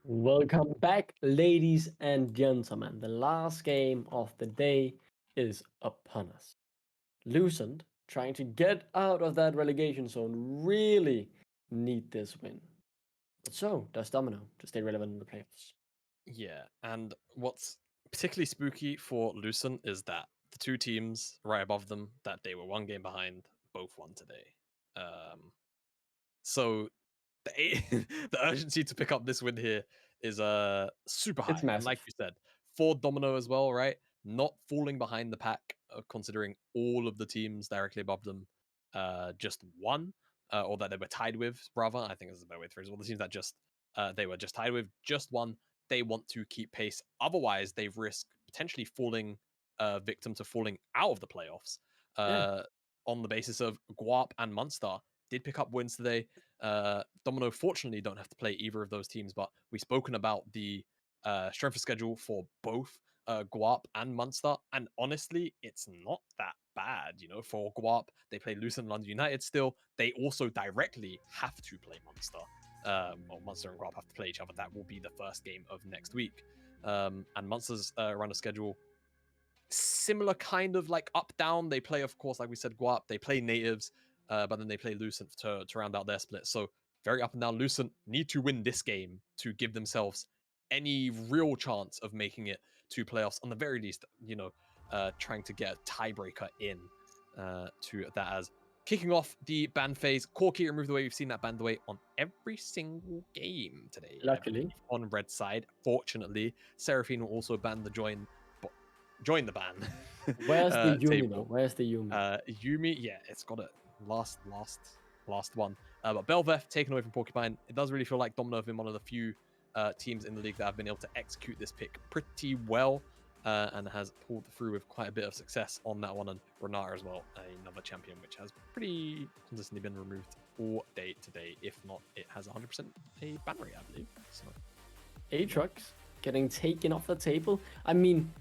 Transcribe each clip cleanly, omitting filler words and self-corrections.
Welcome back, ladies and gentlemen. The last game of the day is upon us. Lucent, trying to get out of that relegation zone, really need this win. But so does Domino to stay relevant in the playoffs. Yeah, and what's particularly spooky for Lucent is that the two teams right above them that they were one game behind both won today. So the the urgency to pick up this win here is super high. It's And massive. like you said, for Domino as well, right? Not falling behind the pack, considering all of the teams directly above them just won, or that they were tied with, rather. I think is a better way to phrase it. All the teams that just they were just tied with just won. They want to keep pace. Otherwise, they risk potentially falling victim to falling out of the playoffs. Yeah. On the basis of Guap and Munster did pick up wins today. Domino fortunately don't have to play either of those teams, but we've spoken about the strength of schedule for both Guap and Munster, and honestly, it's not that bad. For Guap, they play Lucent London United still. They also directly have to play Munster. Well, Munster and Guap have to play each other. That will be the first game of next week. And Munster's run of schedule, similar kind of like up down. They play, of course, like we said, Guap. They play natives, but then they play Lucent to round out their split. So very up and down. Lucent need to win this game to give themselves any real chance of making it to playoffs. On the very least, trying to get a tiebreaker in to that as kicking off the ban phase. Corki removed away. We've seen that banned away on every single game today. Luckily. On red side. Fortunately, Seraphine will also ban the join the ban. Where's the Yumi table. though? Where's the Yumi? Yumi, yeah, it's got it. Last one. But Belveth taken away from Porcupine. It does really feel like Domino have been one of the few teams in the league that have been able to execute this pick pretty well, and has pulled through with quite a bit of success on that one. And Renata as well, another champion which has pretty consistently been removed all day today. If not, it has 100% a ban rate, I believe. So Aatrox getting taken off the table. I mean,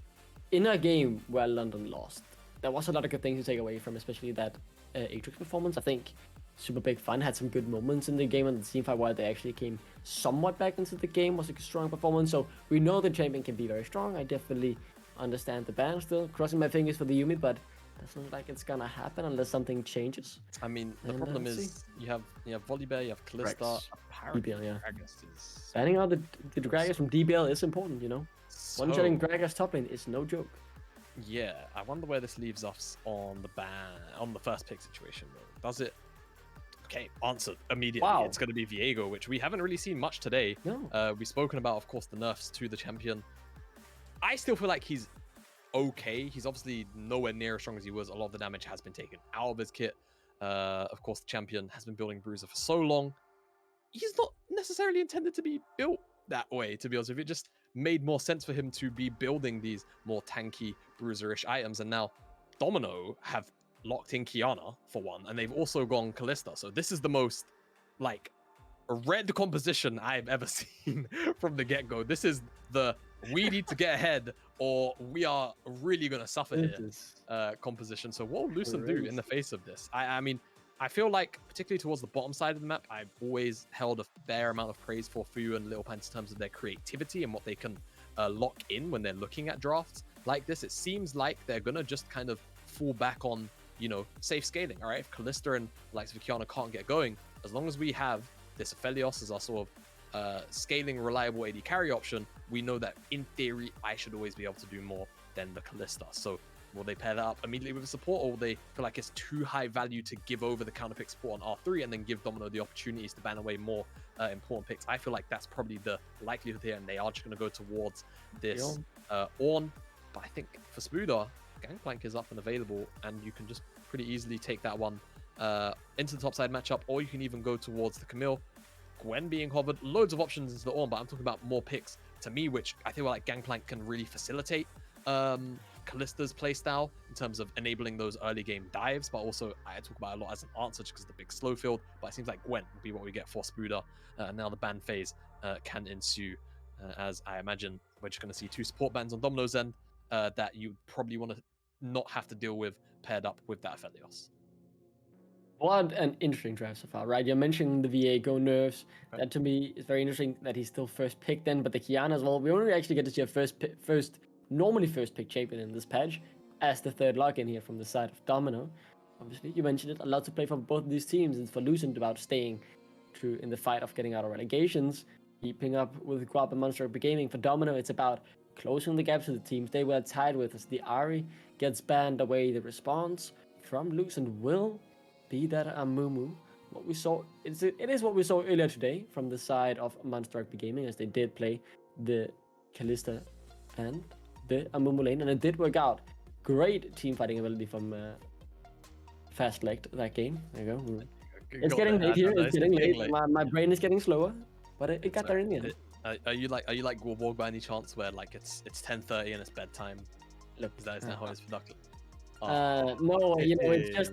in a game where London lost, there was a lot of good things to take away from, especially that Aatrox performance. I think Super Big Fun had some good moments in the game, and the team fight while they actually came somewhat back into the game was a strong performance. So we know the champion can be very strong. I definitely understand the ban still. Crossing my fingers for the Yumi, but doesn't look like it's gonna happen unless something changes. I mean, the problem is you have Volibear, you have Callista, apparently DBL, yeah. Gragas is Banning out the Gragas from DBL is important, One-shotting Gragas top lane is no joke. Yeah, I wonder where this leaves us on the ban, on the first pick situation though. Does it? Okay, answered immediately. Wow. It's going to be Viego, which we haven't really seen much today. No. We've spoken about, of course, the nerfs to the champion. I still feel like he's okay. He's obviously nowhere near as strong as he was. A lot of the damage has been taken out of his kit. Of course, the champion has been building Bruiser for so long. He's not necessarily intended to be built that way, to be honest. If it just made more sense for him to be building these more tanky, bruiser-ish items, and now Domino have locked in Kiana for one, and they've also gone Callista. So this is the most like red composition I've ever seen from the get-go. This is the we need to get ahead or we are really going to suffer here composition. So what will Lucent do in the face of this? I mean, I feel like, particularly towards the bottom side of the map, I've always held a fair amount of praise for Fu and Little Pants in terms of their creativity and what they can lock in when they're looking at drafts like this. It seems like they're going to just kind of fall back on, safe scaling. All right, if Callista and likes of Kiana can't get going, as long as we have this Aphelios as our sort of scaling, reliable AD carry option, we know that, in theory, I should always be able to do more than the Callista. So will they pair that up immediately with a support, or will they feel like it's too high value to give over the counterpick support on R3 and then give Domino the opportunities to ban away more important picks? I feel like that's probably the likelihood here, and they are just going to go towards this Ornn. But I think for Smoother, Gangplank is up and available, and you can just pretty easily take that one into the topside matchup, or you can even go towards the Camille. Gwen being hovered, loads of options into the Ornn, but I'm talking about more picks to me, which I feel like Gangplank can really facilitate Callista's playstyle in terms of enabling those early game dives, but also I talk about a lot as an answer just because of the big slow field. But it seems like Gwen will be what we get for Spuda, and now the ban phase can ensue, as I imagine we're just going to see two support bans on Domino's end that you probably want to not have to deal with paired up with that Aphelios. What an interesting draft so far, right? You're mentioning the Viego nerfs. Right. That to me is very interesting that he's still first pick then, but the Kiana as well. We only actually get to see a normally first pick champion in this patch as the third login here from the side of Domino. Obviously, you mentioned it, a lot to play for both of these teams. It's for Lucent about staying true in the fight of getting out of relegations, keeping up with Guap and Monster Gaming. For Domino, it's about closing the gap to the teams they were tied with as the Ari gets banned away. The response from Lucent will be that Amumu. What we saw, it is what we saw earlier today from the side of Monster Rugby Gaming, as they did play the Kalista and the Amumu lane, and it did work out. Great team fighting ability from Fast Legged that game. There you go. It's getting late here. It's getting late. My brain is getting slower, but it got there in the end. Are you like Warborg by any chance, where like it's 10:30 and it's bedtime? Look, Is that how it's productive? No, you know, it's just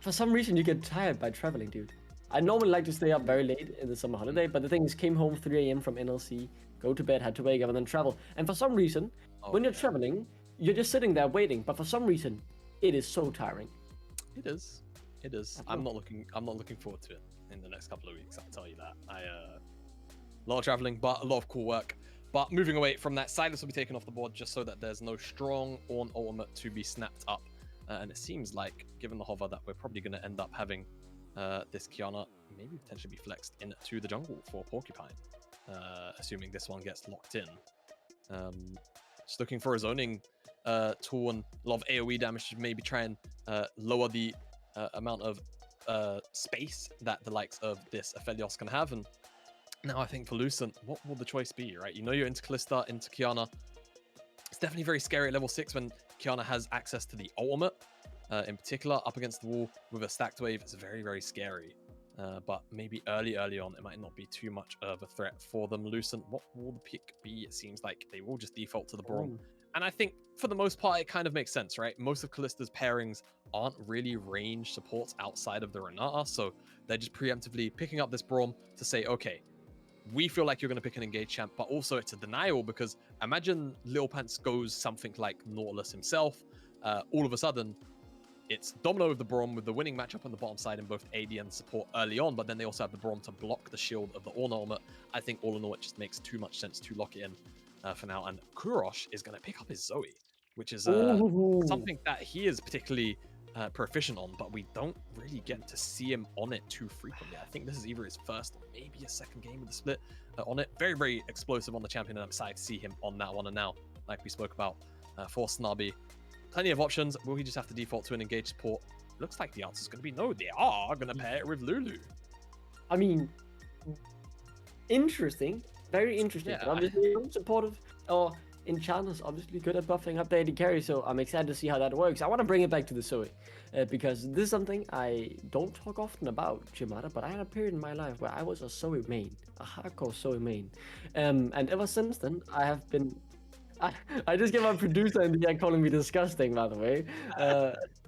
for some reason you get tired by traveling, dude. I normally like to stay up very late in the summer holiday, but the thing is, came home 3 a.m. from NLC, go to bed, had to wake up, and then travel. And for some reason, when you're traveling, you're just sitting there waiting. But for some reason, it is so tiring. It is. It is. I'm not looking forward to it in the next couple of weeks. I'll tell you that. A lot of traveling, but a lot of cool work. But moving away from that, Silas will be taken off the board just so that there's no strong Ornn ultimate to be snapped up. And it seems like, given the hover, that we're probably going to end up having this Kiana maybe potentially be flexed into the jungle for Porcupine, assuming this one gets locked in. Just looking for a zoning tool and a lot of AoE damage to maybe try and lower the amount of space that the likes of this Aphelios can have. And now I think for Lucent, what will the choice be, right? You know you're into Kalista, into Kiana. It's definitely very scary at level 6 when Kiana has access to the ultimate. In particular, up against the wall with a stacked wave, it's very, very scary. But maybe early on, it might not be too much of a threat for them. Lucent, what will the pick be? It seems like they will just default to the Braum. And I think for the most part, it kind of makes sense, right? Most of Kalista's pairings aren't really range supports outside of the Renata, so they're just preemptively picking up this Braum to say, okay, we feel like you're going to pick an engaged champ, but also it's a denial because imagine Lil Pants goes something like Nautilus himself. All of a sudden, it's Domino with the Braum with the winning matchup on the bottom side in both AD and support early on, but then they also have the Braum to block the shield of the Ornn ultimate. I think all in all, it just makes too much sense to lock it in for now. And Kurosh is going to pick up his Zoe, which is something that he is particularly proficient on, but we don't really get to see him on it too frequently. I think this is either his first or maybe his second game with the split on it. Very, very explosive on the champion, and I'm excited to see him on that one. And now, like we spoke about, for Snobby, plenty of options. Will he just have to default to an engaged support? Looks like the answer is going to be no. They are going to pair it with Lulu. I mean, interesting. Very interesting. Yeah. But obviously, supportive or Enchanter's obviously good at buffing up the AD carry, so I'm excited to see how that works. I want to bring it back to the Zoe, because this is something I don't talk often about, Chimata, but I had a period in my life where I was a Zoe main, a hardcore Zoe main. And ever since then, I have been... I just get my producer in the end calling me disgusting, by the way.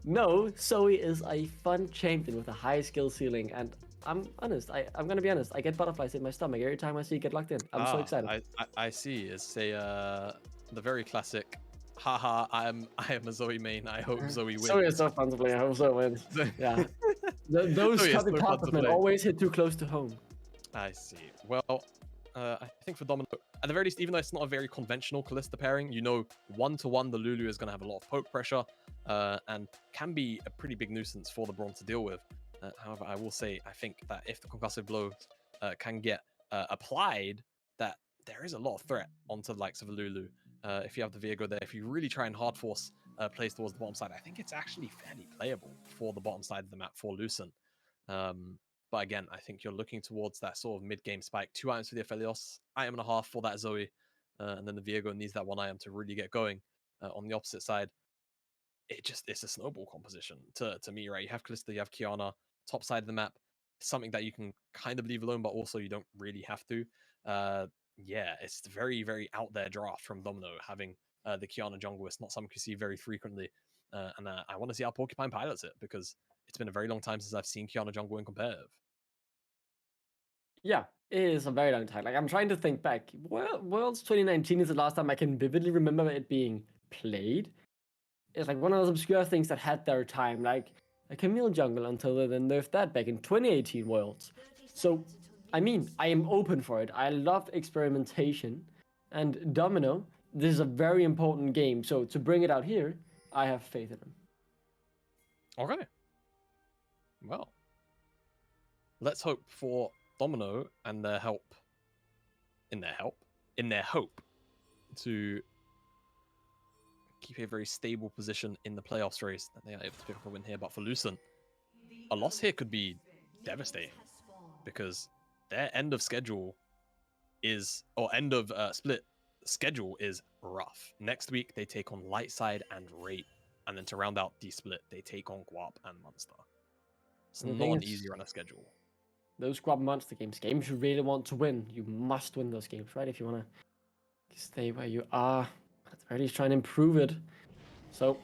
No, Zoe is a fun champion with a high skill ceiling, and I'm honest. I'm gonna be honest. I get butterflies in my stomach every time I see it get locked in. I'm so excited. I see. It's the very classic. Haha! I am a Zoe main. I hope Zoe wins. Zoe is so fun to play. I hope Zoe wins. Yeah. Those copy partners always hit too close to home. I see. Well, I think for Domino, at the very least, even though it's not a very conventional Kalista pairing, you know, 1-to-1 the Lulu is going to have a lot of poke pressure and can be a pretty big nuisance for the Braum to deal with. However, I will say, I think that if the concussive blow can get applied, that there is a lot of threat onto the likes of a Lulu. If you have the Viego there, if you really try and hard force plays towards the bottom side, I think it's actually fairly playable for the bottom side of the map for Lucent. But again, I think you're looking towards that sort of mid-game spike. 2 items for the Aphelios, item and a half for that Zoe, and then the Viego needs that 1 item to really get going. On the opposite side, it's a snowball composition to me, right? You have Kalista, you have Kiana, top side of the map, something that you can kind of leave alone, but also you don't really have to. Yeah, it's very, very out there draft from Domino, having the Kiana jungle. It's not something you see very frequently. And I want to see how Porcupine pilots it, because it's been a very long time since I've seen Kiana jungle in competitive. Yeah, it is a very long time. Like, I'm trying to think back. Well, Worlds 2019 is the last time I can vividly remember it being played. It's like one of those obscure things that had their time. Like, a Camille jungle until they then nerfed that back in 2018 Worlds. So, I mean, I am open for it. I love experimentation. And Domino, this is a very important game. So, to bring it out here, I have faith in him. Okay. Well, let's hope for Domino and their hope to keep a very stable position in the playoffs race, that they are able to pick up a win here. But for Lucent, a loss here could be devastating because their end of schedule is, or end of split schedule is rough. Next week they take on Lightside and Rate, and then to round out the split they take on Guap and Monster. It's The not thing an is, easy run of schedule. those Squad Monster games you really want to win. You must win those games, right? If you want to stay where you are. At the very least, try and improve it. So,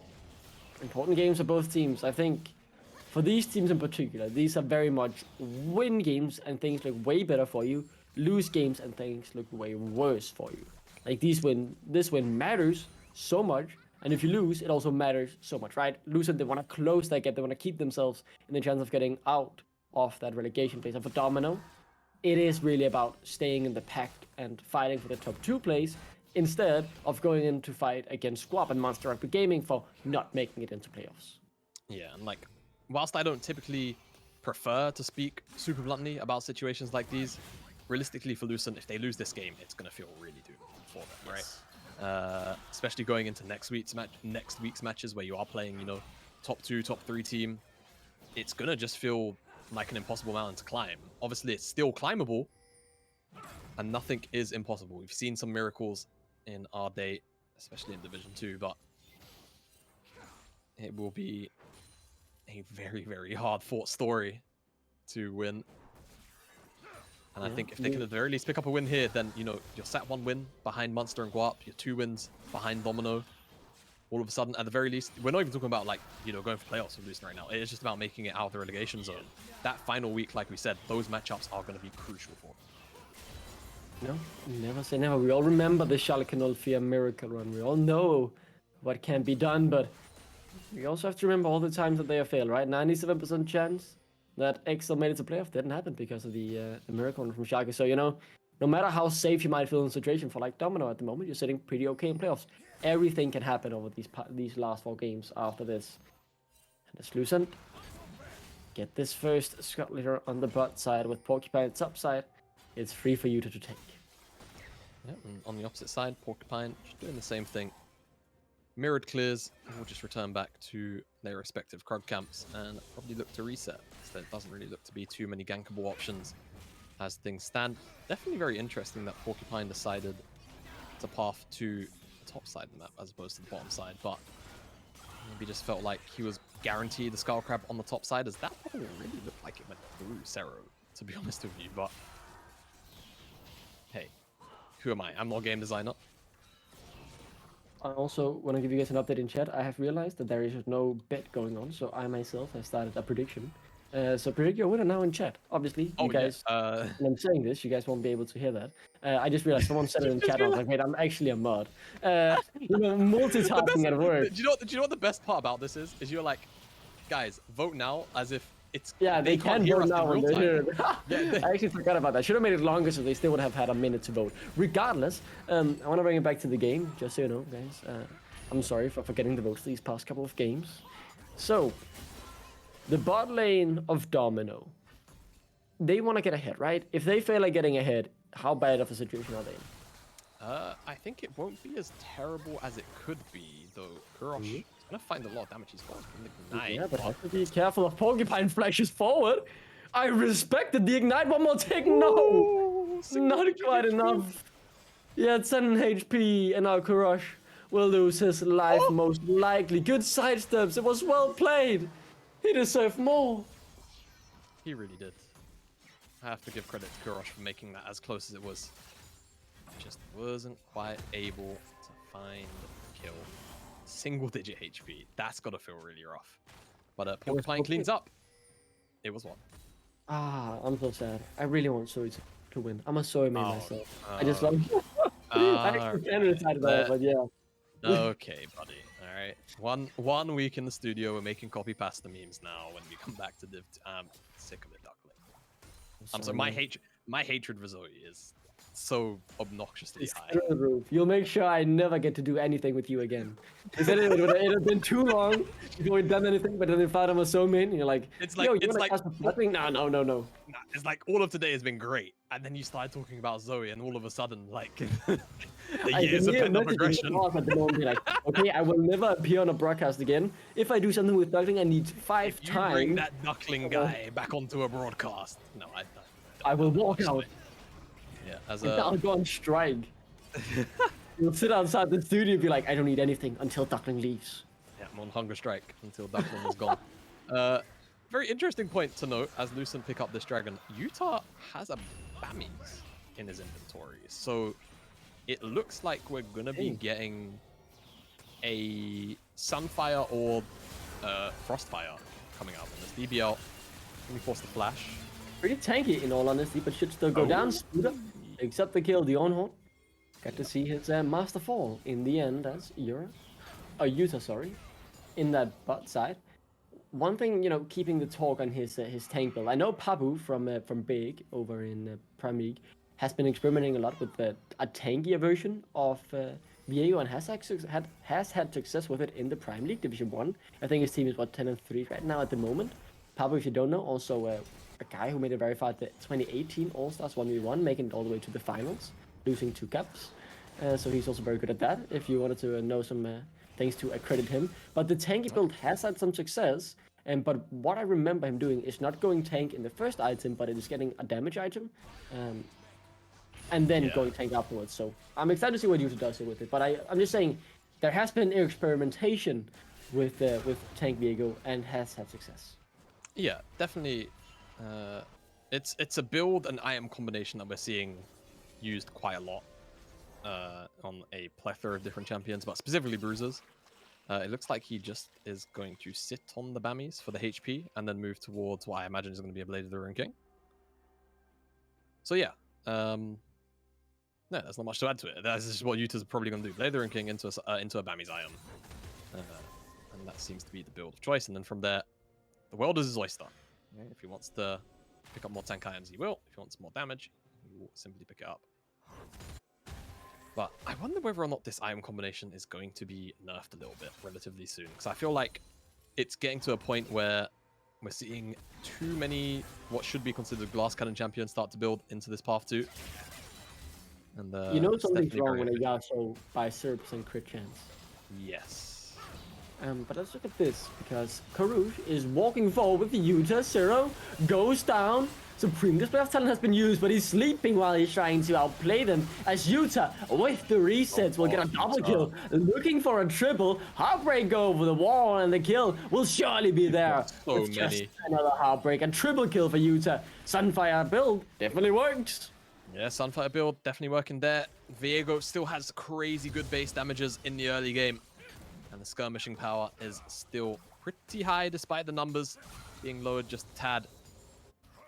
important games for both teams. I think for these teams in particular, these are very much win games and things look way better for you. Lose games and things look way worse for you. Like this win matters so much, and if you lose, it also matters so much, right? Lucent, they want to close that gap, they want to keep themselves in the chance of getting out of that relegation phase. And for Domino, it is really about staying in the pack and fighting for the top 2 place instead of going in to fight against Squab and Monster Rugby Gaming for not making it into playoffs. Yeah, and like, whilst I don't typically prefer to speak super bluntly about situations like these, realistically for Lucent, if they lose this game, it's going to feel really doable for them, right? Especially going into next week's matches where you are playing, you know, top 2, top 3 team. It's going to just feel like an impossible mountain to climb. Obviously, it's still climbable, and nothing is impossible. We've seen some miracles in our day, especially in Division 2, but it will be a very, very hard-fought story to win. And I think if they can at the very least pick up a win here, then, you know, you're sat 1 win behind Monster and Guap, you're 2 wins behind Domino. All of a sudden, at the very least, we're not even talking about, like, you know, going for playoffs with Lucent right now. It is just about making it out of the relegation zone. That final week, like we said, those matchups are going to be crucial for them. No, never say never. We all remember the Schalke 04 miracle run. We all know what can be done, but we also have to remember all the times that they have failed, right? 97% chance that Excel made it to playoff didn't happen because of the miracle run from Schalke. So, you know, no matter how safe you might feel in a situation for like Domino at the moment, you're sitting pretty okay in playoffs. Everything can happen over these last 4 games after this. And as Lucent get this first Scott Litter on the butt side with Porcupine top side, it's free for you to take. Yeah, and on the opposite side, Porcupine just doing the same thing. Mirrored clears, and will just return back to their respective crowd camps and probably look to reset. So there doesn't really look to be too many gankable options as things stand. Definitely very interesting that Porcupine decided to path to the top side of the map as opposed to the bottom side, but maybe just felt like he was guaranteed the Skull Crab on the top side, as that probably really looked like it went through Sero, to be honest with you. But hey, who am I? I'm not a game designer. I also want to give you guys an update in chat. I have realized that there is no bet going on, so I myself have started a prediction. So predict your winner now in chat. Obviously, you guys, when I'm saying this, you guys won't be able to hear that. I just realized someone said it in chat. I was like, wait, I'm actually a mod. You know, multitasking at work. Do you know what the best part about this is? Is you're like, guys, vote now as if it's... Yeah, they can vote now when they hear it. Yeah, I actually forgot about that. Should have made it longer so they still would have had a minute to vote. Regardless, I want to bring it back to the game, just so you know, guys. I'm sorry for forgetting the votes these past couple of games. So, the bot lane of Domino, they want to get ahead, right? If they fail at getting ahead, how bad of a situation are they in? I think it won't be as terrible as it could be, though. Kurosh is going to find a lot of damage. He's got from the Ignite. Yeah, but have to be careful of Porcupine flashes forward. I respected the Ignite. One more tick. No, not quite enough. Yeah, 10 HP, and now Kurosh will lose his life most likely. Good sidesteps. It was well played. He deserved more. He really did. I have to give credit to Kurosh for making that as close as it was. Just wasn't quite able to find the kill. Single-digit HP. That's got to feel really rough. But Porcupine cleans up. It was one. Ah, I'm so sad. I really want Zoe to win. I'm a Zoe man myself. I just love I actually can decide about it, but yeah. Okay, buddy. All right. One week in the studio, we're making copy pasta memes now. When we come back to Div, I'm sick of it, Duckling. So my hatred for Zoe is so obnoxiously It's high. through the roof. You'll make sure I never get to do anything with you again. They said it would have been too long before we'd done anything, but then they found him was so mean. And you're like, It's yo, like you want to cast nothing? No. Nah, it's like all of today has been great, and then you started talking about Zoe, and all of a sudden, like the years of pent-up aggression. At the moment, be like, okay, I will never appear on a broadcast again. If I do something with Duckling, I need 5 If you times. bring that Duckling guy back onto a broadcast, no, I will walk out. Yeah, I'll go on strike. You'll sit outside the studio and be like, I don't need anything until Duckling leaves. Yeah, I'm on hunger strike until Duckling is gone. Very interesting point to note, as Lucent pick up this dragon, Utah has a Bammies in his inventory. So it looks like we're going to be getting a Sunfire or Frostfire coming out in this. DBL, let me force the flash. Pretty tanky in all honesty, but should still go down. Scooter, except the kill, the Onhorn. Got to see his master fall in the end as Utah, sorry, in that bot side. One thing, you know, keeping the talk on his tank build. I know Pabu from Big over in Prime League has been experimenting a lot with a tankier version of Viego and has had success with it in the Prime League Division 1. I think his team is 10-3 right now at the moment. Pabu, if you don't know, also a guy who made it very far at the 2018 All-Stars 1v1, making it all the way to the finals, losing 2 caps. So he's also very good at that, if you wanted to know some things to accredit him. But the tanky build has had some success, but what I remember him doing is not going tank in the first item, but it is getting a damage item, and then going tank afterwards. So I'm excited to see what Utah does here with it. But I'm just saying, there has been experimentation with tank Viego and has had success. Yeah, definitely. It's a build and IM combination that we're seeing used quite a lot on a plethora of different champions, but specifically Bruisers. It looks like he just is going to sit on the Bammies for the HP and then move towards what I imagine is going to be a Blade of the Ruin King. So yeah, no, there's not much to add to it. That's just what Utah's probably going to do. Blade of the Ruin King into a Bammies IM. And that seems to be the build of choice. And then from there, the world is his oyster. Right? If he wants to pick up more tank items, he will. If he wants more damage, he will simply pick it up. But I wonder whether or not this item combination is going to be nerfed a little bit relatively soon. Because I feel like it's getting to a point where we're seeing too many what should be considered glass cannon champions start to build into this path too. And you know something's wrong when a Yasuo buys 0% crit chance. Yes. But let's look at this, because Karush is walking forward with the Utah. Zero goes down. Supreme display of talent has been used, but he's sleeping while he's trying to outplay them. As Utah, with the resets, will get a double kill, looking for a triple. Heartbreak over the wall, and the kill will surely be there. So it's many. Just another Heartbreak, a triple kill for Utah. Sunfire build definitely works. Yeah, Sunfire build definitely working there. Viego still has crazy good base damages in the early game. And the skirmishing power is still pretty high despite the numbers being lowered just a tad.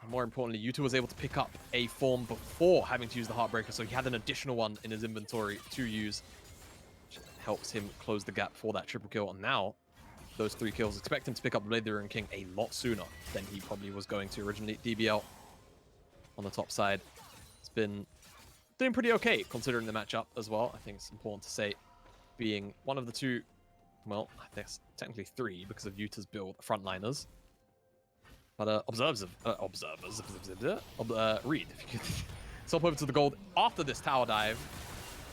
And more importantly, Utah was able to pick up a form before having to use the Heartbreaker, so he had an additional one in his inventory to use, which helps him close the gap for that triple kill. And now, those 3 kills, expect him to pick up Blade of the Ruin King a lot sooner than he probably was going to originally. DBL on the top side has been doing pretty okay considering the matchup as well. I think it's important to say, being one of the 2, well, I think it's technically 3 because of Utah's build frontliners. But Reed, if you could swap over to the gold after this tower dive.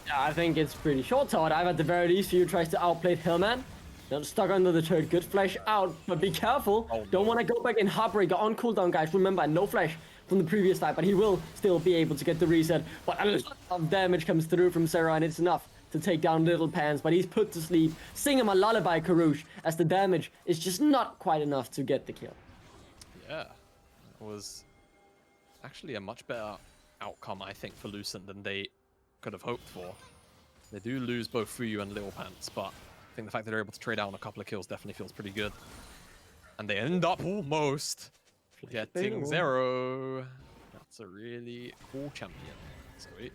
Yeah, I think it's pretty short tower dive at the very least. Few tries to outplay Hillman. Not stuck under the turret. Good flash out, but be careful. Oh, no. Don't want to go back in Heartbreaker on cooldown, guys. Remember, no flash from the previous dive, but he will still be able to get the reset. But a lot of damage comes through from Sarah, and it's enough to take down Little Pants, but he's put to sleep. Sing him a lullaby, Karush, as the damage is just not quite enough to get the kill. Yeah, it was actually a much better outcome, I think, for Lucent than they could have hoped for. They do lose both Fuyu and Little Pants, but I think the fact that they're able to trade out on a couple of kills definitely feels pretty good. And they end up almost getting 0. That's a really cool champion. Sweet.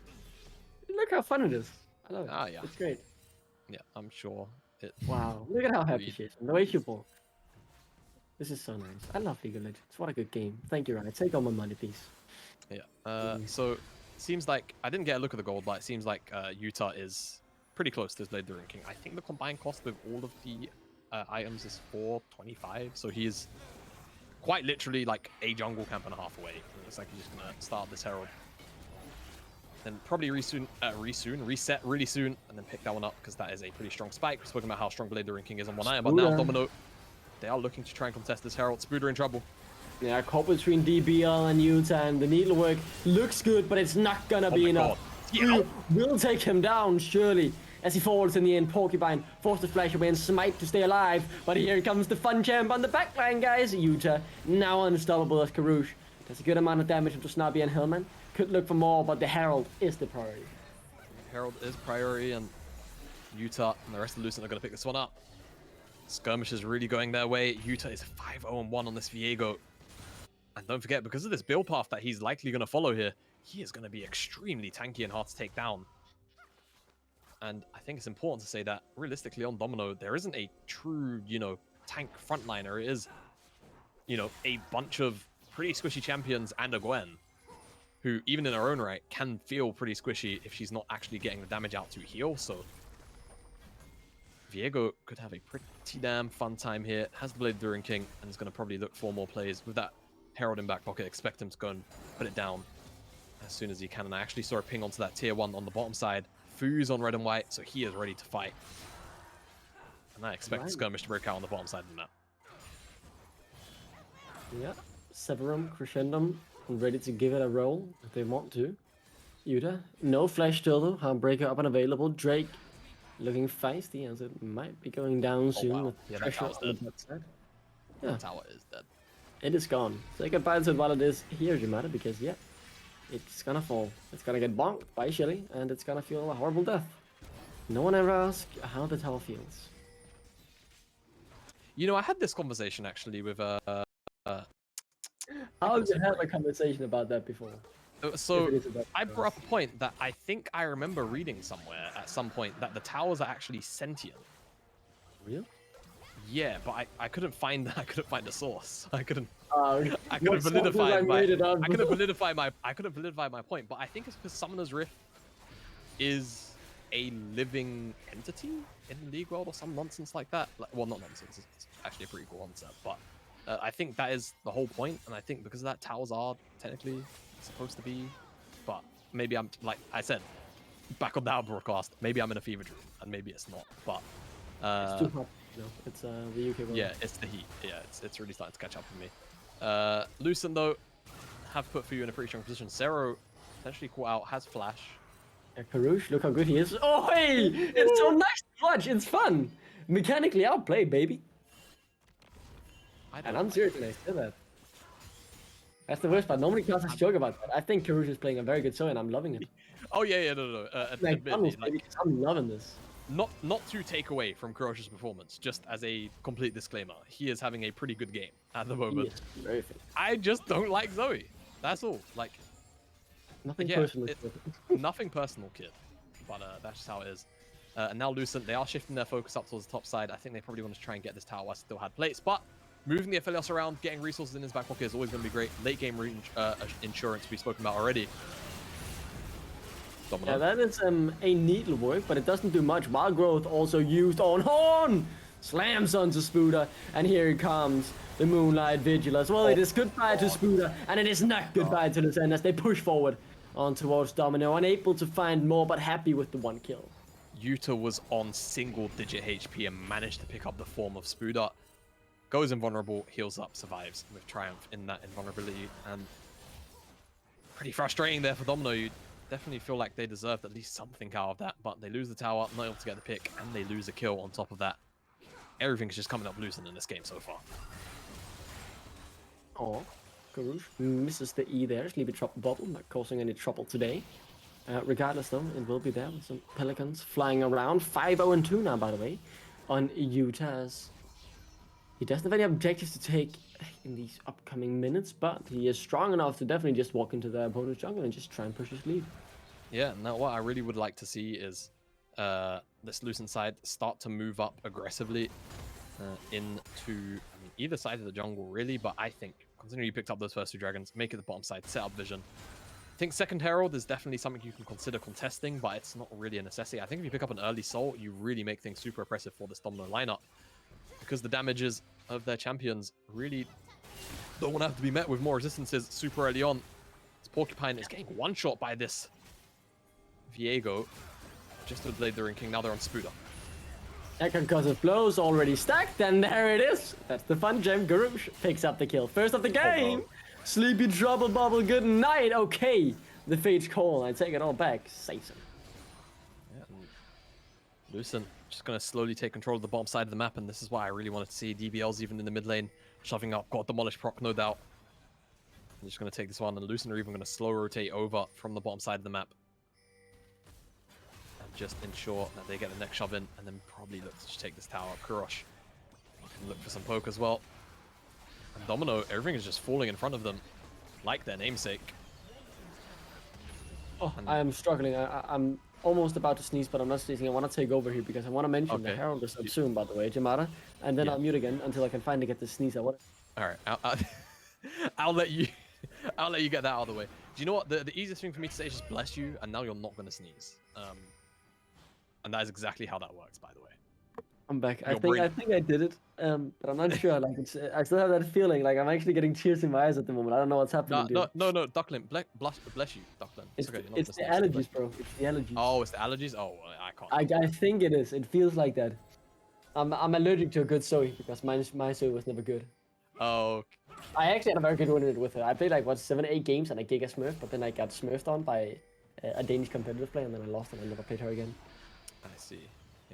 Look how fun it is. I love it. Yeah. It's great. Yeah, I'm sure Wow, look at how happy she is. And the way she walks. This is so nice. I love League of Legends. What a good game. Thank you, Ryan. Take all my money, please. Yeah. So it seems like I didn't get a look at the gold, but it seems like Utah is pretty close to his Blade the Ranking. I think the combined cost of all of the items is 425. So he is quite literally like a jungle camp and a half away. It looks like he's just gonna start this Herald. Then probably reset really soon, and then pick that one up because that is a pretty strong spike. We're speaking about how strong Blade the Ranking is on one item, but now Domino, they are looking to try and contest this Herald. Spooder in trouble. Yeah, caught between DBL and Utah, and the needlework looks good, but it's not gonna be enough. Yeah. Will take him down, surely. As he falls in the end, Porcupine forced to flash away and smite to stay alive. But here comes the fun champ on the backline, guys. Utah now unstoppable as Karush. Does a good amount of damage into Snobby and Hillman. Could look for more, but the Herald is the priority. Herald is priority, and Utah and the rest of Lucent are going to pick this one up. Skirmish is really going their way. Utah is 5-0-1 on this Viego. And don't forget, because of this build path that he's likely going to follow here, he is going to be extremely tanky and hard to take down. And I think it's important to say that, realistically, on Domino, there isn't a true, tank frontliner. It is, a bunch of pretty squishy champions and a Gwen, who, even in her own right, can feel pretty squishy if she's not actually getting the damage out to heal. So Viego could have a pretty damn fun time here. Has the Blade of the Ring King, and is going to probably look for more plays with that Herald in back pocket. Expect him to go and put it down as soon as he can. And I actually saw a ping onto that tier 1 on the bottom side. Fu's on red and white, so he is ready to fight. And I expect the skirmish to break out on the bottom side of the map. Yeah, Severum, Crescendum, ready to give it a roll if they want to. Utah, no flash still though. Heartbreaker up and available. Drake looking feisty as it might be going down soon. Wow. Yeah, that tower's dead. Yeah, that tower is dead. It is gone. Say goodbye to it while it is here, Jumata, because yeah, it's gonna fall. It's gonna get bonked by Shelly, and it's gonna feel a horrible death. No one ever asked how the tower feels. I had this conversation actually with How have you had a conversation about that before? So I brought up a point that I think I remember reading somewhere at some point that the towers are actually sentient. Real? Yeah, but I couldn't find the source. I couldn't couldn't validify my point. But I think it's because Summoner's Rift is a living entity in the League world or some nonsense like that. Well, not nonsense. It's actually a pretty cool concept, but I think that is the whole point. And I think because of that, towers are technically supposed to be, but maybe I'm, like I said back on that broadcast, maybe I'm in a fever dream and maybe it's not. But it's too hot. No, it's the UK world. Yeah, it's the heat. Yeah, it's really starting to catch up with me. Lucent though have put for you in a pretty strong position. Zero potentially caught out, has flash. Yeah, Karush, look how good he is. Oh hey, it's so nice to watch. It's fun. Mechanically outplayed, baby. And I'm serious when I say that. That's the worst part. Nobody can joke about that. I think Karush is playing a very good show, and I'm loving it. Oh yeah, no. I'm loving this. Not to take away from Kurosh's performance, just as a complete disclaimer, he is having a pretty good game at the moment. Yes, very fit. I just don't like Zoe. That's all. Like, nothing personal. Nothing personal, kid. But that's just how it is. And now Lucent, they are shifting their focus up towards the top side. I think they probably want to try and get this tower while still had plates, but moving the Aphelios around, getting resources in his back pocket is always going to be great. Late game insurance we've spoken about already. Domino. Yeah, that is a needlework, but it doesn't do much. Wild Growth also used on Horn! Slams onto Spooder, and here it comes. The Moonlight Vigil as well. It is goodbye to Spooder, and it is not goodbye to Lucent as they push forward on towards Domino, unable to find more, but happy with the one kill. Utah was on single-digit HP and managed to pick up the form of Spooder. Goes invulnerable, heals up, survives with Triumph in that invulnerability, and pretty frustrating there for Domino. You definitely feel like they deserved at least something out of that, but they lose the tower, not able to get the pick, and they lose a kill on top of that. Everything's just coming up Lucent in this game so far. Oh, Karush misses the E there. Sleepy Trouble Bubble, not causing any trouble today. Regardless though, it will be there with some Pelicans flying around. 5-0-2 now, by the way, on Utah's. He doesn't have any objectives to take in these upcoming minutes, but he is strong enough to definitely just walk into the opponent's jungle and just try and push his lead. Yeah, now what I really would like to see is this Lucent side start to move up aggressively into either side of the jungle, really. But I think, considering you picked up those first 2 dragons, make it the bottom side, set up vision. I think second Herald is definitely something you can consider contesting, but it's not really a necessity. I think if you pick up an early Soul, you really make things super oppressive for this Domino lineup, because the damages of their champions really don't want to have to be met with more resistances super early on. This Porcupine is getting one-shot by this Viego. Just to Blade the Ring King, now they're on Spuda. Concussive blows already stacked, and there it is. That's the fun gem. Garouche picks up the kill. First of the game. Sleepy Trouble Bubble, good night. Okay, the Fate's call. I take it all back. Satan. Yeah, Lucent just going to slowly take control of the bottom side of the map, and this is why I really wanted to see DBLs even in the mid lane shoving up. Got Demolish proc, no doubt. I'm just going to take this one, and Lucent are even going to slow rotate over from the bottom side of the map. And just ensure that they get the next shove in, and then probably look to just take this tower. Kurosh can look for some poke as well. And Domino, everything is just falling in front of them, like their namesake. Oh, I am struggling. I'm almost about to sneeze, but I'm not sneezing. I want to take over here because I want to mention the Herald is up soon, by the way, Jamada. And then I'll mute again until I can finally get the sneeze out. All right, I'll let you. I'll let you get that out of the way. Do you know what? The easiest thing for me to say is just bless you, and now you're not going to sneeze. And that is exactly how that works, by the way. I'm back. I think I did it, but I'm not sure. Like, I still have that feeling. Like I'm actually getting tears in my eyes at the moment. I don't know what's happening. No, Duckling, bless you, Duckling. It's the allergies, bro. It's the allergies. Oh, it's the allergies. Oh, I can't. I think it is. It feels like that. I'm allergic to a good Zoe because my Zoe was never good. Oh. I actually had a very good win with her. I played like 7-8 games and I Giga Smurf, but then I got smurfed on by a Danish competitive player, and then I lost and I never played her again. I see.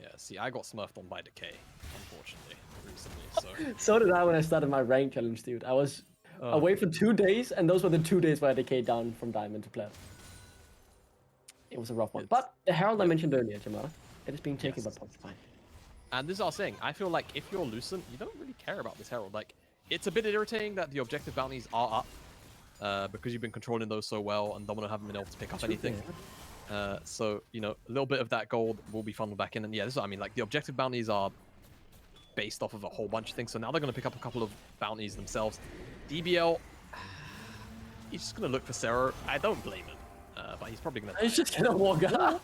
Yeah, see, I got smurfed on by Decay, unfortunately, recently. So did I when I started my rank challenge, dude. I was away for 2 days, and those were the 2 days where I decayed down from Diamond to Plat. It was a rough one. But the Herald I mentioned earlier, Jamara, it is being taken by Porcupine. And this is what I was saying. I feel like if you're Lucent, you don't really care about this Herald. Like, it's a bit irritating that the objective bounties are up because you've been controlling those so well, and Domino haven't been able to pick up anything. So, you know, a little bit of that gold will be funneled back in. And yeah, this is what I mean. Like, the objective bounties are based off of a whole bunch of things. So now they're going to pick up a couple of bounties themselves. DBL, he's just going to look for Sero. I don't blame him, but he's probably going to... He's just going to walk out.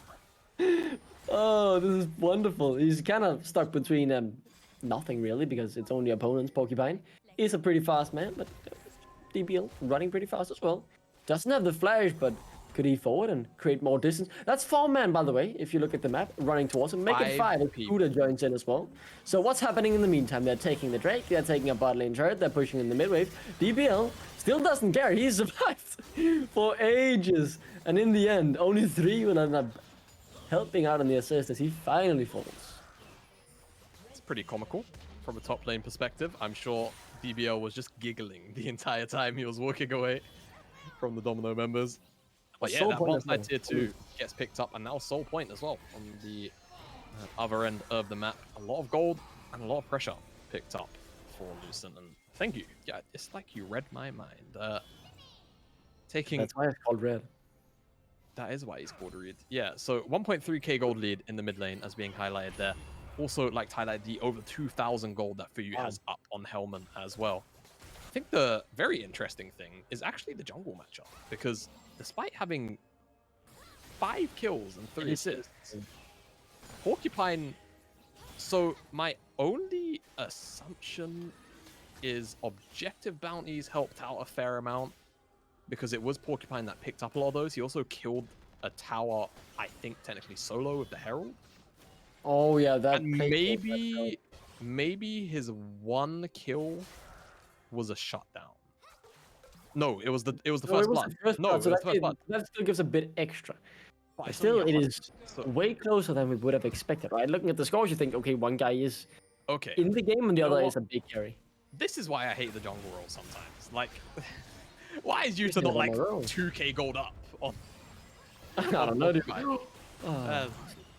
Oh, this is wonderful. He's kind of stuck between nothing, really, because it's only opponents. Porcupine is a pretty fast man, but DBL running pretty fast as well. Doesn't have the flash, but could he forward and create more distance? That's 4 men, by the way, if you look at the map, running towards him. Make it 5 if Kuda joins in as well. So what's happening in the meantime? They're taking the Drake, they're taking a bot lane turret, they're pushing in the mid wave. DBL still doesn't care. He survived for ages. And in the end, only 3 will end up helping out on the assist as he finally falls. It's pretty comical from a top lane perspective. I'm sure DBL was just giggling the entire time he was walking away from the Domino members. But yeah, that bottom side tier 2 gets picked up, and now Soul Point as well on the other end of the map. A lot of gold and a lot of pressure picked up for Lucent, and thank you. Yeah, it's like you read my mind. That's why it's called red. That is why he's called red. Yeah, so 1.3k gold lead in the mid lane as being highlighted there. Also, like to highlight the over 2,000 gold that Fuyu has up on Hellman as well. I think the very interesting thing is actually the jungle matchup, because despite having 5 kills and 3 assists, Porcupine... So my only assumption is objective bounties helped out a fair amount, because it was Porcupine that picked up a lot of those. He also killed a tower, I think technically solo with the Herald. Oh yeah, that... And maybe his 1 kill was a shutdown. No, it was the first blood. That still gives a bit extra. But still, it is way closer than we would have expected, right? Looking at the scores, you think, okay, one guy is in the game and the other is a big carry. This is why I hate the jungle role sometimes. Like, why is Yuta not like 2k gold up on? I don't know, dude.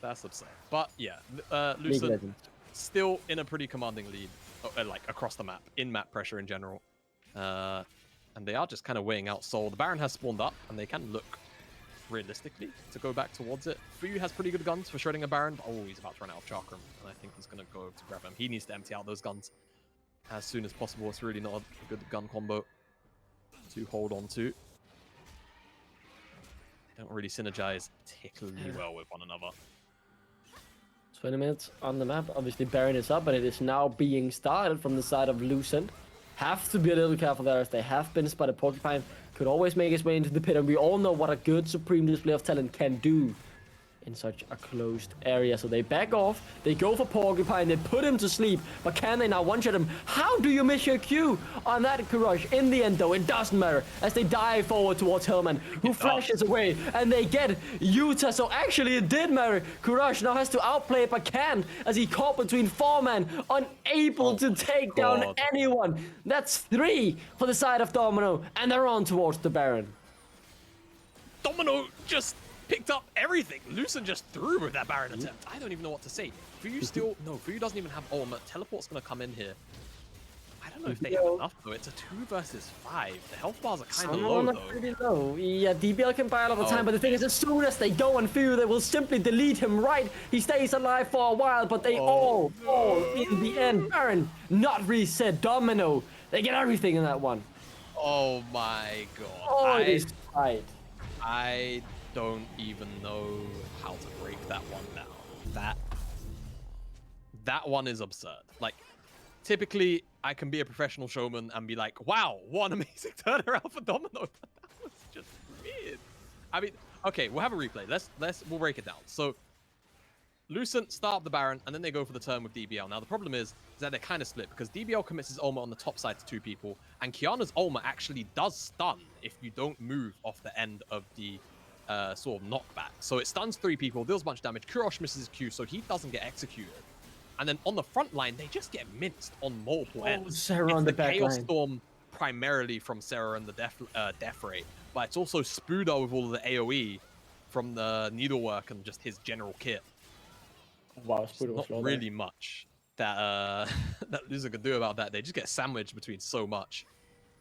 That's absurd. But yeah, Lucent still in a pretty commanding lead, like across the map, in map pressure in general. And they are just kind of weighing out Soul. The Baron has spawned up, and they can look realistically, to go back towards it. Fu has pretty good guns for shredding a Baron, but he's about to run out of Chakram, and I think he's going to go to grab him. He needs to empty out those guns as soon as possible. It's really not a good gun combo to hold on to. They don't really synergize particularly well with one another. 20 minutes on the map. Obviously, Baron is up, but it is now being started from the side of Lucent. Have to be a little careful there as they have been spotted. Porcupine could always make his way into the pit, and we all know what a good Supreme display of talent can do in such a closed area. So they back off, they go for Porcupine, they put him to sleep, but can they now one-shot him? How do you miss your Q on that Kurush? In the end though, it doesn't matter as they dive forward towards Hellman, who flashes away, and they get Yuta. So actually it did matter. Kurush now has to outplay it, but can't, as he caught between 4 men, unable to take down anyone. That's 3 for the side of Domino, and they're on towards the Baron. Domino just picked up everything. Lucent just threw with that Baron attempt. I don't even know what to say. Fuyu still... No, Fuyu doesn't even have ultimate. Teleport's going to come in here. I don't know if they have enough, though. It's a 2 versus 5. The health bars are kind of low, though. Pretty low. Yeah, DBL can buy a lot of time, but the thing is, as soon as they go on Fuyu, they will simply delete him, right? He stays alive for a while, but they all fall in the end. Baron, not reset. Domino, they get everything in that one. Oh my god. Oh, it is tight. I don't even know how to break that one down. That one is absurd. Like, typically I can be a professional showman and be like, wow, what an amazing turnaround for Domino. That was just weird. I mean, okay, we'll have a replay. We'll break it down. So Lucent start the Baron, and then they go for the turn with DBL. Now the problem is that they're kind of split because DBL commits his ultimate on the top side to 2 people, and Kiana's ultimate actually does stun if you don't move off the end of the sort of knockback. So it stuns 3 people, deals a bunch of damage. Kurosh misses his Q, so he doesn't get executed. And then on the front line, they just get minced on multiple ends. Sarah on the back Chaos line. Storm primarily from Sarah and the death rate, but it's also Spuda with all of the AoE from the needlework and just his general kit. Wow, Spuda was not really much that that Lucent could do about that. They just get sandwiched between so much.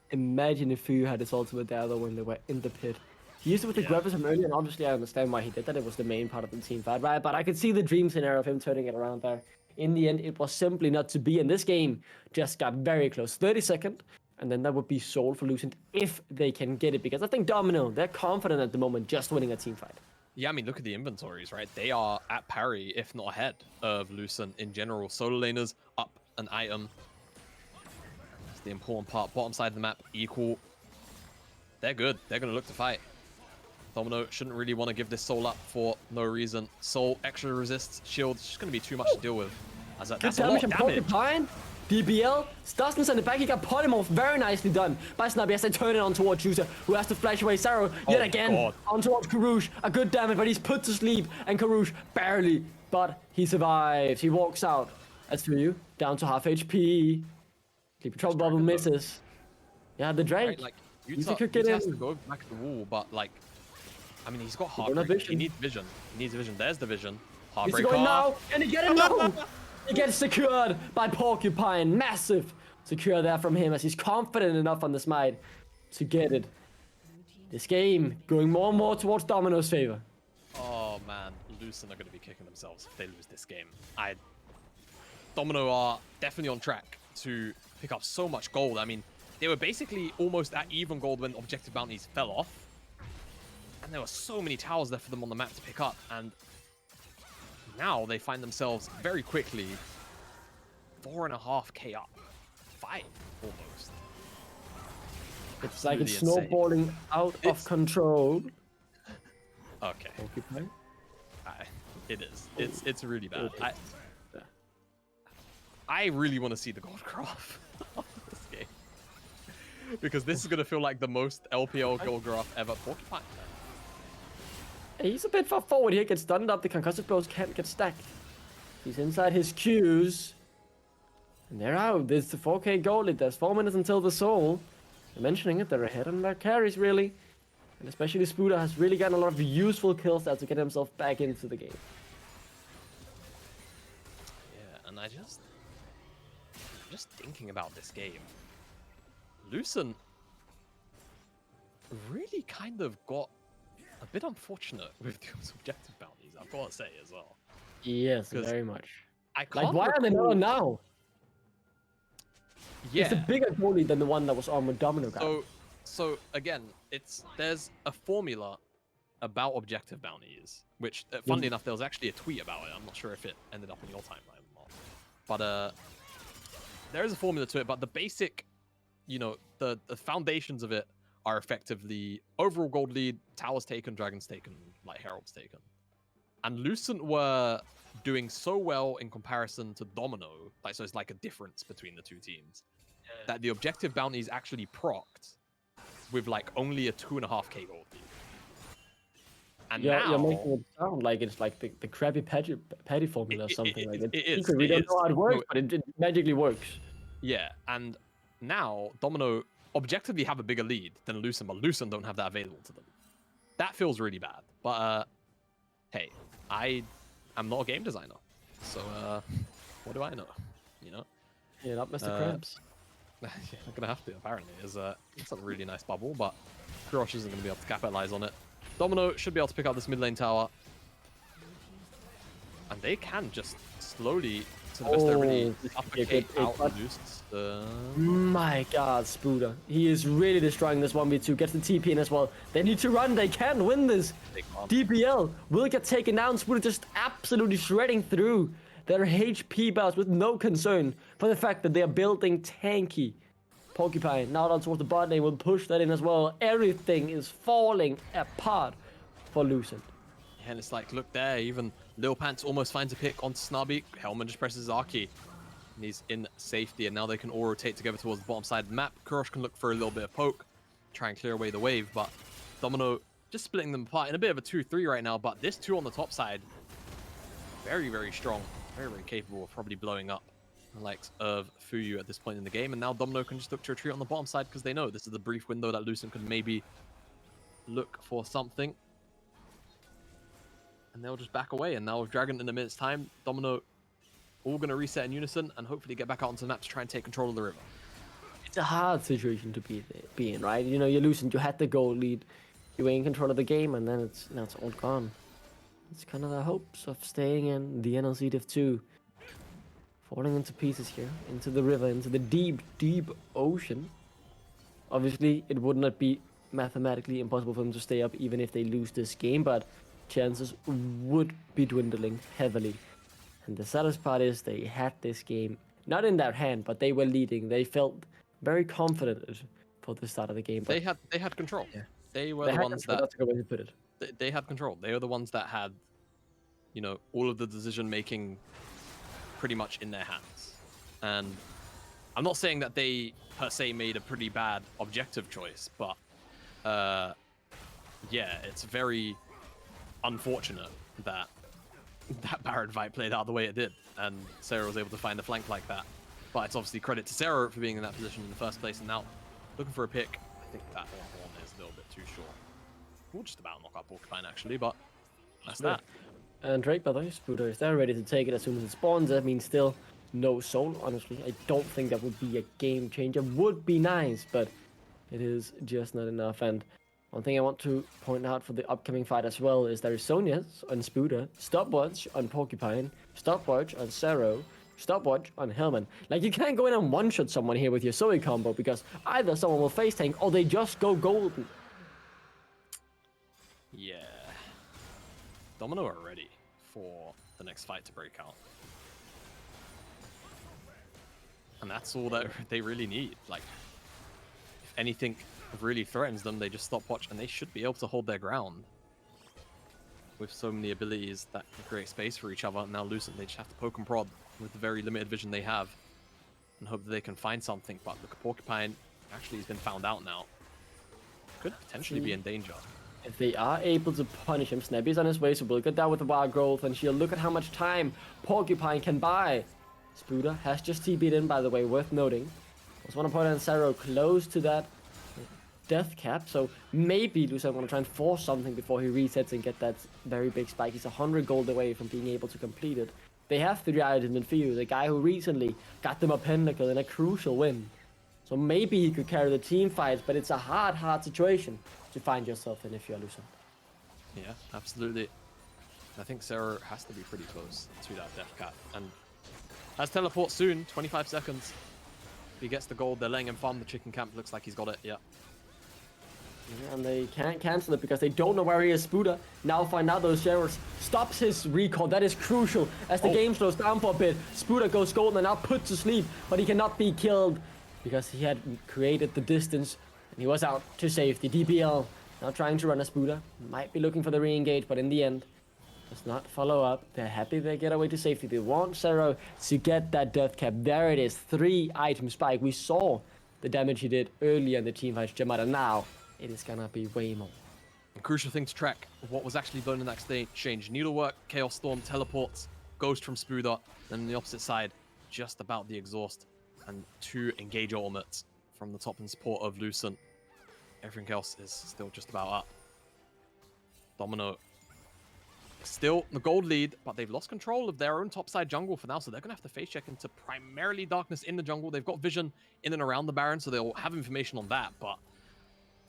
Imagine if Fuyu had his ultimate there though when they were in the pit. He used it with the grabbers from earlier, and obviously I understand why he did that. It was the main part of the team fight, right? But I could see the dream scenario of him turning it around there. In the end, it was simply not to be, and this game just got very close. 32nd, and then that would be sold for Lucent if they can get it, because I think Domino, they're confident at the moment just winning a team fight. Yeah, I mean, look at the inventories, right? They are at parity, if not ahead of Lucent in general. Solo laners up an item. That's the important part. Bottom side of the map, equal. They're good. They're going to look to fight. Domino shouldn't really want to give this soul up for no reason. Soul extra resists, shield. It's just going to be too much to deal with. That's a lot of damage. DBL, Starson's in the back, he got polymorph, very nicely done by Snubby as they turn it on towards Juicer, who has to flash away Saro yet again on towards Karouche. A good damage, but he's put to sleep, and Karouche barely, but he survives. He walks out. As for you, down to half HP. Sleepy Trouble Bubble misses. Yeah, the Drake. Right, like, Yuta has to go back to the wall, but like, I mean, he's got Heartbreak. He needs vision. He needs vision. There's the vision. Heartbreak. He's going now. Can he get it? No! He gets secured by Porcupine. Massive secure there from him as he's confident enough on the smite to get it. This game going more and more towards Domino's favor. Oh man, Lucent are going to be kicking themselves if they lose this game. Domino are definitely on track to pick up so much gold. I mean, they were basically almost at even gold when objective bounties fell off. And there were so many towers left for them on the map to pick up, and now they find themselves very quickly 4.5k up. 5 almost. It's like it's snowballing out of control. Okay. It is. It's really bad. I really want to see the gold graph of this game. Because this is going to feel like the most LPL gold graph ever. Porcupine. He's a bit far forward here, gets stunned up, the concussive blows can't get stacked. He's inside his Qs. And they're out. There's the 4k gold. There's 4 minutes until the soul. They're mentioning it, they're ahead on their carries really. And especially Spuda has really gotten a lot of useful kills there to get himself back into the game. Yeah, and I'm just thinking about this game. Lucent really kind of got a bit unfortunate with those objective bounties, I've got to say as well. Yes, 'Cause very much. I Like, can't why are they not recall- on now? Yeah. It's a bigger goal lead than the one that was on with Domino guy. So again, there's a formula about objective bounties, which, funnily enough, there was actually a tweet about it. I'm not sure if it ended up on your timeline or not. But there is a formula to it, but the basic, the foundations of it are effectively overall gold lead, towers taken, dragons taken, like heralds taken. And Lucent were doing so well in comparison to Domino, so it's like a difference between the two teams, that the objective bounties actually procced with like only a 2.5k gold lead. And You're making it sound like it's like the crappy patty formula or something like that. We don't know how it works, but it magically works. Yeah, and now Domino objectively have a bigger lead than Lucent, but Lucent don't have that available to them. That feels really bad. But hey, I am not a game designer, so what do I know? You're not Mr. Krabs. Yeah, I'm gonna have to apparently. It's a really nice bubble, but Kurosh isn't gonna be able to capitalize on it. Domino should be able to pick up this mid lane tower, and they can just slowly, to the best of their ability, suffocate out the boosts. My God, Spooder. He is really destroying this 1v2. Gets the TP in as well. They need to run. They can win this. DPL will get taken down. Spooder just absolutely shredding through their HP bars with no concern for the fact that they are building tanky. Porcupine now down towards the bot lane will push that in as well. Everything is falling apart for Lucent. Yeah, and it's like, look there, even Lil Pants almost finds a pick onto Snarby. Hellman just presses R key. And he's in safety, and now they can all rotate together towards the bottom side of the map. Kurosh can look for a little bit of poke, try and clear away the wave, but Domino just splitting them apart in a bit of a 2-3 right now, but this 2 on the top side, very, very strong, very, very capable of probably blowing up the likes of Fuyu at this point in the game, and now Domino can just look to retreat on the bottom side because they know this is the brief window that Lucent could maybe look for something. And they'll just back away, and now with Dragon in a minute's time, Domino all going to reset in unison and hopefully get back out onto the map to try and take control of the river. It's a hard situation to be in, right? You're losing, you had the goal lead, you were in control of the game, and then now it's all gone. It's kind of the hopes of staying in the NLC Div 2. Falling into pieces here, into the river, into the deep, deep ocean. Obviously, it would not be mathematically impossible for them to stay up even if they lose this game, but chances would be dwindling heavily. And the saddest part is they had this game, not in their hand, but they were leading. They felt very confident for the start of the game. They had control. Yeah. They were the ones that... That's a good way to put it. They had control. They were the ones that had, all of the decision-making pretty much in their hands. And I'm not saying that they per se made a pretty bad objective choice, but yeah, it's very unfortunate that Baron fight played out the way it did, and Sarah was able to find a flank like that. But it's obviously credit to Sarah for being in that position in the first place, and now looking for a pick. I think that one is a little bit too short. We'll just about knock out Porcupine actually, but that's that. And Drake, by the way, Spooder, if they're ready to take it as soon as it spawns, that means still no soul, honestly. I don't think that would be a game changer. Would be nice, but it is just not enough. And one thing I want to point out for the upcoming fight as well is there is Sonya's on Spooder, Stopwatch on Porcupine, Stopwatch on Zero, Stopwatch on Hellman. Like, you can't go in and one-shot someone here with your Zoe combo because either someone will face tank or they just go golden. Yeah. Domino are ready for the next fight to break out. And that's all that they really need. Like, if anything really threatens them, they just stopwatch, and they should be able to hold their ground. With so many abilities that can create space for each other. Now Lucent, they just have to poke and prod with the very limited vision they have and hope that they can find something. But look, Porcupine actually has been found out now. Could potentially be in danger. If they are able to punish him, Snappy's on his way, so we'll get down with the wild growth and shield. Look at how much time Porcupine can buy. Spooder has just TP'd in, by the way, worth noting. Also want to point out Zero close to that death cap, so maybe Lucent want to try and force something before he resets and get that very big spike. He's 100 gold away from being able to complete it. They have 3 items in Fuyu, the guy who recently got them a Pentacle in a crucial win. So maybe he could carry the team fights, but it's a hard situation to find yourself in if you're Lucent. Yeah, absolutely. I think Sarah has to be pretty close to that death cap. And has teleport soon, 25 seconds. If he gets the gold, they're letting him farm the chicken camp. Looks like he's got it, yeah. And they can't cancel it because they don't know where he is. Spuda now find out those Sheriffs. Stops his recall. That is crucial. As the game slows down for a bit, Spuda goes golden and now put to sleep. But he cannot be killed because he had created the distance. And he was out to safety. DBL now trying to run a Spuda. Might be looking for the re-engage, but in the end, does not follow up. They're happy they get away to safety. They want Zero to get that death cap. There it is. 3 item spike. We saw the damage he did earlier in the team fight. Jamada now. It is gonna be way more. A crucial thing to track what was actually done in that exchange. Needlework, Chaos Storm, teleports, Ghost from Spuda, then on the opposite side, just about the exhaust, and 2 engage ultimates from the top and support of Lucent. Everything else is still just about up. Domino still the gold lead, but they've lost control of their own topside jungle for now, so they're gonna have to face check into primarily darkness in the jungle. They've got vision in and around the Baron, so they'll have information on that, but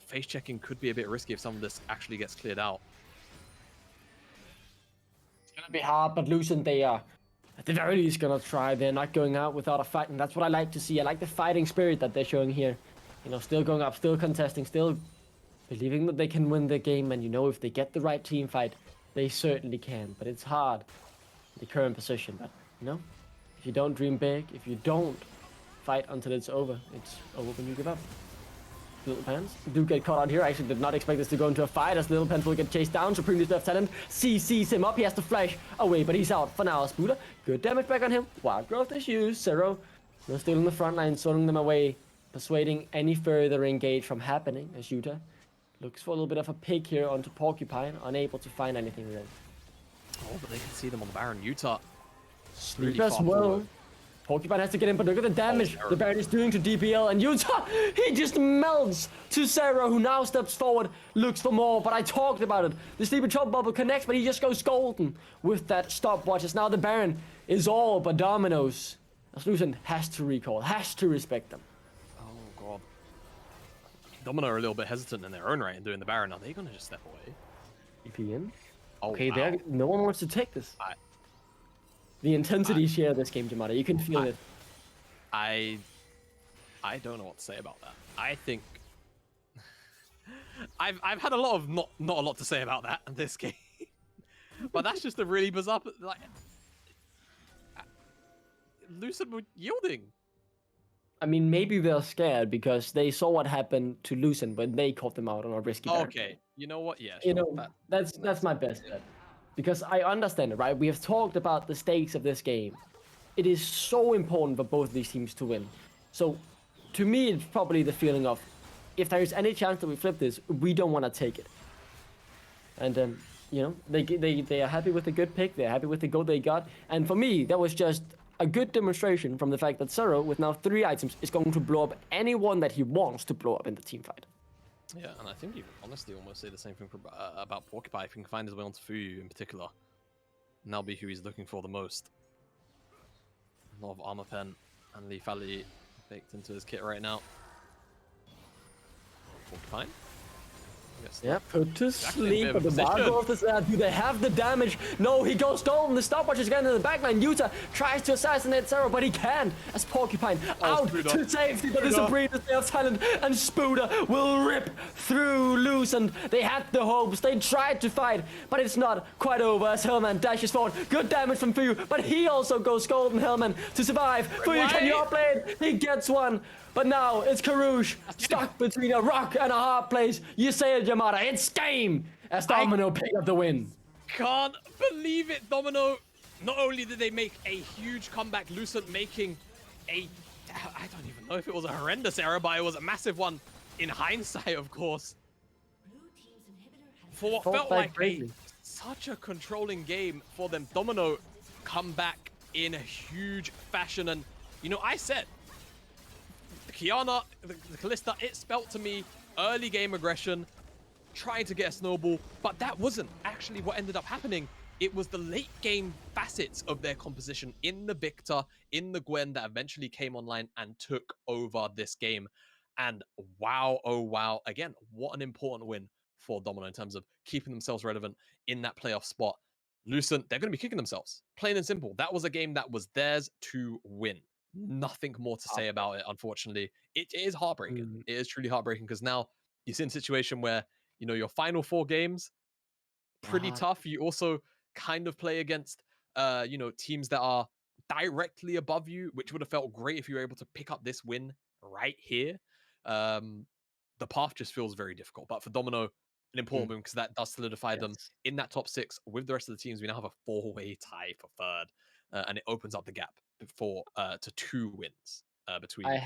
face checking could be a bit risky if some of this actually gets cleared out. It's gonna be hard, but Lucent, they are at the very least gonna try. They're not going out without a fight, and that's what I like to see. I like the fighting spirit that they're showing here. You know, still going up, still contesting, still believing that they can win the game, and you know, if they get the right team fight, they certainly can. But it's hard in the current position. But you know, if you don't dream big, if you don't fight until it's over when you give up. Little Pants do get caught out here. I actually did not expect this to go into a fight as Little Pants will get chased down. Supreme's left talent sees him up. He has to flash away, but he's out for now. Spuda, good damage back on him. Wild growth is used. Zero, no, still in the front line, zoning them away, persuading any further engage from happening as Yuta looks for a little bit of a pick here onto Porcupine, unable to find anything really. Oh, but they can see them on the Baron. Utah Sleep as well. Forward. Porcupine has to get in, but look at the damage the Baron is doing to DBL, and Utah, he just melts to Sarah, who now steps forward, looks for more, but I talked about it. The Sleepy Chop Bubble connects, but he just goes golden with that stopwatch, as now the Baron is all but Domino's. As Lucent has to recall, has to respect them. Oh, God. Domino are a little bit hesitant in their own right in doing the Baron. Are they going to just step away? EPN? Oh, okay, wow. no one wants to take this. The intensity share this game, Jamada. You can feel it. I don't know what to say about that. I think I've had a lot of not a lot to say about that in this game, but that's just a really bizarre. Like, Lucent were yielding. I mean, maybe they're scared because they saw what happened to Lucent when they caught them out on a risky. Okay, you know what? Yeah, sure. You know, that's my best bet. Because I understand it, right? We have talked about the stakes of this game. It is so important for both of these teams to win. So, to me, it's probably the feeling of, if there is any chance that we flip this, we don't want to take it. And you know, they are happy with the good pick. They're happy with the gold they got. And for me, that was just a good demonstration from the fact that Zero, with now 3 items, is going to blow up anyone that he wants to blow up in the team fight. Yeah, and I think you honestly almost say the same thing about Porcupine. If he can find his way onto Fuyu in particular, and that'll be who he's looking for the most. A lot of armor pen and lethality baked into his kit right now. Porcupine? Yeah, put to sleep, but the Bargoth is there. Do they have the damage? No, he goes golden. The stopwatch is getting in the backline. Yuta tries to assassinate Zero, but he can't. As Porcupine out to safety, but the Sabrina stays silent, and Spuda will rip through Lucent. They had the hopes. They tried to fight, but it's not quite over as Hellman dashes forward. Good damage from Fuyu, but he also goes golden. Hellman to survive. Fuyu, can you upblade? He gets one. But now it's Karouche stuck between a rock and a hard place. You say it, Yamada. It's game as Domino pick up the win. Can't believe it, Domino. Not only did they make a huge comeback, Lucent making a... I don't even know if it was a horrendous error, but it was a massive one in hindsight, of course. For what felt like such a controlling game for them, Domino come back in a huge fashion. And, you know, I said... Kiana, the Kalista, it spelt to me early game aggression, trying to get a snowball, but that wasn't actually what ended up happening. It was the late game facets of their composition in the Victor, in the Gwen that eventually came online and took over this game. And wow, oh wow, again, what an important win for Domino in terms of keeping themselves relevant in that playoff spot. Lucent, they're going to be kicking themselves. Plain and simple. That was a game that was theirs to win. Nothing more to say about it, unfortunately. It is heartbreaking. Mm. It is truly heartbreaking because now you're in a situation where, your final 4 games, pretty Ah, tough. You also kind of play against, teams that are directly above you, which would have felt great if you were able to pick up this win right here. The path just feels very difficult. But for Domino, an important win because that does solidify them yes. in that top 6 with the rest of the teams. We now have a 4-way tie for third, and it opens up the gap to 2 wins between them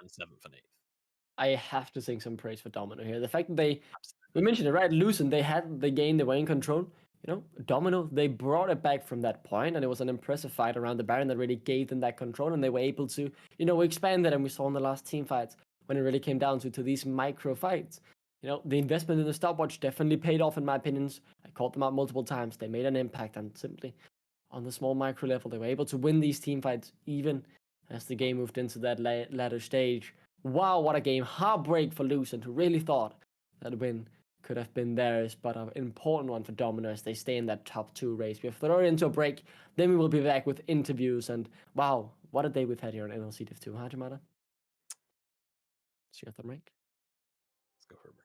and 7th and 8th. I have to sing some praise for Domino here. The fact that we Absolutely. mentioned it, right? Lucent, they had the game, they were in control. Domino, they brought it back from that point, and it was an impressive fight around the Baron that really gave them that control, and they were able to, expand it. And we saw in the last team fights when it really came down to these micro fights. The investment in the stopwatch definitely paid off, in my opinions. I called them out multiple times. They made an impact, and simply on the small micro level, they were able to win these team fights even as the game moved into that latter stage. Wow, what a game. Heartbreak for Lucent, who really thought that win could have been theirs, but an important one for Domino as they stay in that top 2 race. We have thrown it into a break, then we will be back with interviews, and wow, what a day we've had here on NLC Div 2, huh, Jamada? See you at the break. Let's go for a break.